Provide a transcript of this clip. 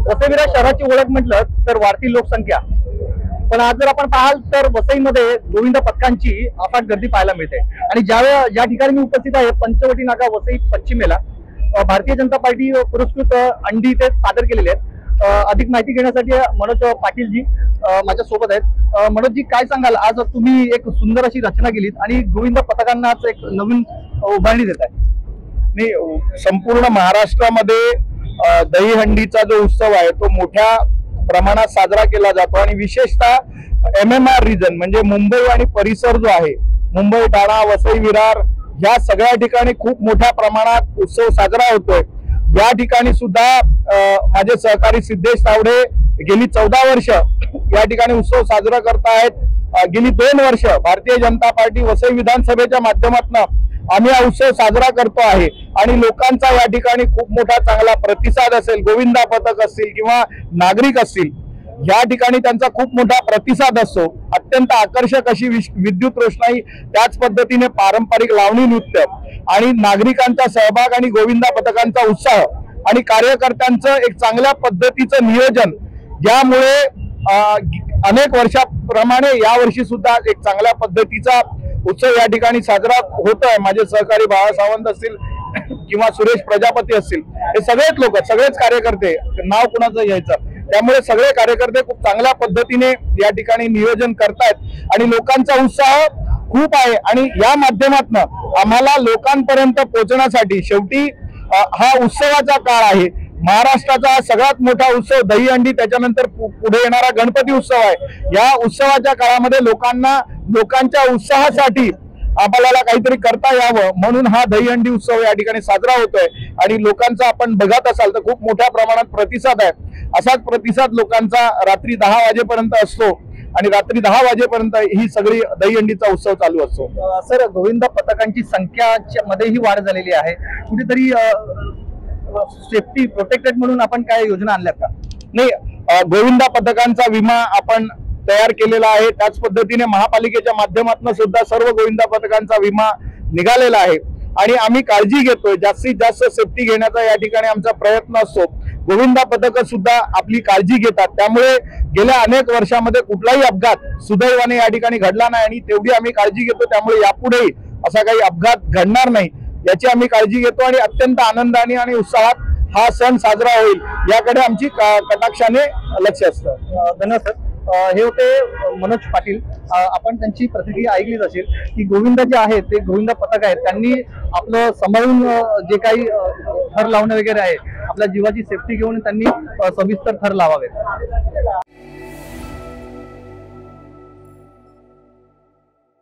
वसई विरार शहराची ओळख म्हटलं तर वाढती लोकसंख्या, पण आज जर आपण पाहाल तर वसईमध्ये गोविंद पथकांची अफाट गर्दी पाहायला मिळते। आणि ज्या ठिकाणी मी उपस्थित आहे पंचवटी नाका वसई पश्चिमेला भारतीय जनता पार्टी पुरस्कृत अंडी ते सादर केलेले आहेत। अधिक माहिती घेण्यासाठी मनोज पाटीलजी माझ्या सोबत आहेत। मनोजजी, काय सांगाल, आज तुम्ही एक सुंदर अशी रचना केलीत आणि गोविंद पथकांना एक नवीन उभारणी देत आहे। नाही, संपूर्ण महाराष्ट्रामध्ये दहीहंडीचा जो उत्सव आहे तो मोठ्या प्रमाणात साजरा केला जातो आणि विशेषतः MMR रिजन म्हणजे मुंबई आणि परिसर जो आहे, मुंबई, ठाणा, वसई, विरार या सगळ्या ठिकाणी खूप मोठ्या प्रमाणात उत्सव साजरा होतोय। या ठिकाणी सुद्धा माझे सहकारी सिद्धेश तावडे गेली 14 वर्ष या ठिकाणी उत्सव साजरा करतायत। गेली 2 वर्ष भारतीय जनता पार्टी वसई विधानसभेच्या माध्यमातून आम्ही हा उत्सव साजरा करतो आहे आणि लोकांचा या ठिकाणी खूप मोठा चांगला प्रतिसाद असेल, गोविंदा पथक असतील किंवा नागरिक असतील, या ठिकाणी त्यांचा खूप मोठा प्रतिसाद असतो। अत्यंत आकर्षक अशी विद्युत रोषणाई, त्याच पद्धतीने पारंपरिक लावणी नृत्य आणि नागरिकांचा सहभाग आणि गोविंदा पथकांचा उत्साह आणि कार्यकर्त्यांचं एक चांगल्या पद्धतीचं नियोजन, यामुळे अनेक वर्षाप्रमाणे यावर्षी सुद्धा एक चांगल्या पद्धतीचा उत्सव या ठिकाणी साजरा होतोय। माझे सहकारी बाळा सावंत असतील किंवा सुरेश प्रजापती असतील, हे सगळेच लोक, सगळेच कार्यकर्ते, नाव कुणाचं घ्यायचं, त्यामुळे सगळे कार्यकर्ते खूप चांगल्या पद्धतीने या ठिकाणी नियोजन करतायत आणि लोकांचा उत्साह खूप आहे। आणि या माध्यमातून आम्हाला लोकांपर्यंत पोहोचण्यासाठी, शेवटी हा उत्सवाचा काळ आहे, महाराष्ट्राचा सगळ्यात मोठा उत्सव दहीहंडी, त्याच्यानंतर पुढे येणारा गणपती उत्सव आहे। या उत्सवाच्या काळामध्ये लोकांच्या उत्साहासाठी आपल्याला काहीतरी करता यावं म्हणून हा दहीहंडी उत्सव या ठिकाणी साजरा होतोय आणि लोकांचा आपण बघत असाल तर खूप मोठ्या प्रमाणात प्रतिसाद आहे। असाच प्रतिसाद लोकांचा रात्री 10 वाजेपर्यंत असतो आणि रात्री 10 वाजेपर्यंत ही सगळी दहीहंडीचा उत्सव चालू असतो। सर, गोविंद पथकांची संख्या मध्येही वाढ झालेली आहे, कुठेतरी सेफ्टी प्रोटेक्टेड म्हणून आपण काय योजना आणल्यात का? नाही, गोविंदा पथकांचा विमा आपण तयार केलेला आहे, त्याच पद्धतीने महापालिकेच्या माध्यमातून सुद्धा सर्व गोविंदा पथकांचा विमा निघालेला आहे आणि आम्ही काळजी घेतोय, जास्तीत जास्त सेफ्टी घेण्याचा या ठिकाणी आमचा प्रयत्न असतो। गोविंदा पथक सुद्धा आपली काळजी घेतात, त्यामुळे गेल्या अनेक वर्षामध्ये कुठलाही अपघात सुदैवाने या ठिकाणी घडला नाही आणि तेवढी आम्ही काळजी घेतो। त्यामुळे यापुढेही असा काही अपघात घडणार नाही याची आम्ही काळजी घेतो आणि अत्यंत आनंदाने आणि उत्साहात हा सण साजरा होईल याकडे आमची कटाक्षाने लक्ष असतं। धन्यवाद सर। हे होते मनोज पाटील। आपण त्यांची प्रतिक्रिया ऐकलीच असेल की गोविंद जे आहेत ते गोविंद पथक आहेत, त्यांनी आपलं सांभाळून जे काही थर लावणं वगैरे आहे, आपल्या जीवाची सेफ्टी घेऊन त्यांनी सविस्तर थर लावावेत।